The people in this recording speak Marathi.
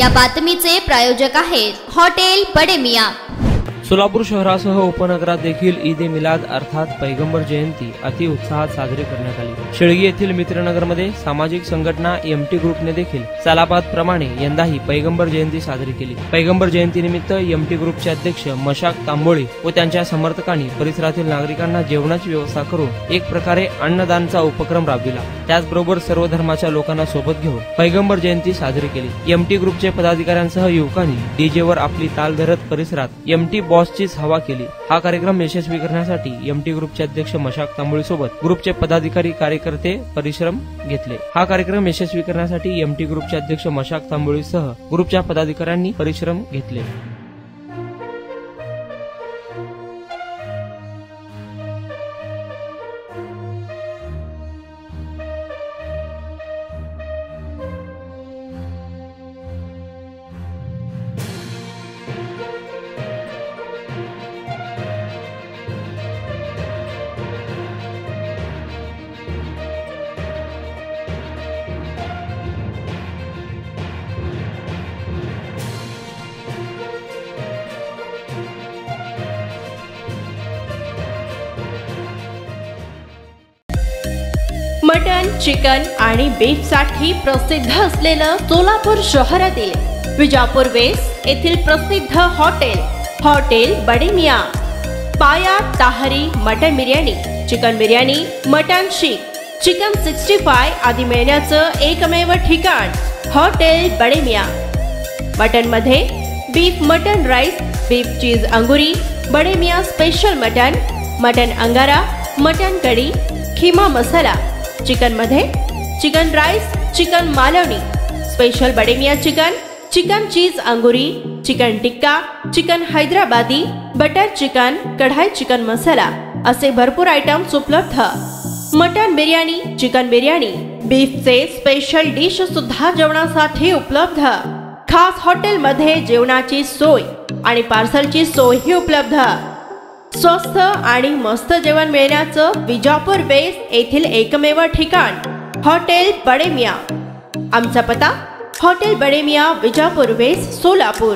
या बातमीचे प्रायोजक आहेत हॉटेल बडे मियां। सोलापूर शहरासह उपनगरात देखील ईद ए मिलाद अर्थात पैगंबर जयंती अति उत्साहात साजरी करण्यात आली। शेळगी येथील मित्रनगरमध्ये सामाजिक संघटना एमटी ग्रुपने देखील सालाबाद प्रमाणे यंदाही पैगंबर जयंती साजरी केली। पैगंबर जयंतीनिमित्त एमटी ग्रुपचे अध्यक्ष मशाक तांबोळी व त्यांच्या समर्थकांनी परिसरातील नागरिकांना जेवणाची व्यवस्था करून एक प्रकारे अन्नदानचा उपक्रम राबविला। त्याचबरोबर सर्व धर्माच्या लोकांना सोबत घेऊन पैगंबर जयंती साजरी केली। एमटी ग्रुपचे पदाधिकाऱ्यांसह युवकांनी डीजेवर आपली ताल धरत परिसरात एमटी बॉसचीच हवा केली। हा कार्यक्रम यशस्वी करण्यासाठी एमटी ग्रुपचे अध्यक्ष मशाक तांबोळी सोबत ग्रुपचे पदाधिकारी कार्यकर्ते परिश्रम घेतले। हा कार्यक्रम यशस्वी करण्यासाठी एमटी ग्रुपचे अध्यक्ष मशाक तांबोळीसह ग्रुपच्या पदाधिकाऱ्यांनी परिश्रम घेतले। मटन, चिकन आणि बीफ साठी प्रसिद्ध असलेलं सोलापूर शहरातील विजापूर वेस्ट येथील प्रसिद्ध hotel Bade Miyan. Paya tahari mutton biryani, chicken biryani, mutton seekh, chicken 65 आदी मिळण्याचं एकमेव ठिकाण हॉटेल बडे मियां। मटन मध्ये beef mutton rice, beef cheese angoori, Bade Miyan special mutton, mutton angara, mutton kadhi, keema masala. Chicken मध्ये chicken rice, chicken Malvani, special Bade Miyan chicken, chicken cheese angoori, chicken tikka, chicken Hyderabadi, butter chicken, kadai chicken masala असे भरपूर आयटम्स उपलब्ध। मटन बिर्याणी, चिकन बिर्याणी, बीफचे स्पेशल डिश सुद्धा जेवणासाठी उपलब्ध। खास हॉटेल मध्ये जेवणाची सोय आणि पार्सलची सोयही उपलब्ध। स्वस्त आणि मस्त जेवण मिळण्याचं विजापूर वेस्ट येथील एकमेव ठिकाण हॉटेल बडे मियां। आमचा पत्ता हॉटेल बडे मियां, विजापूर वेस्ट, सोलापूर।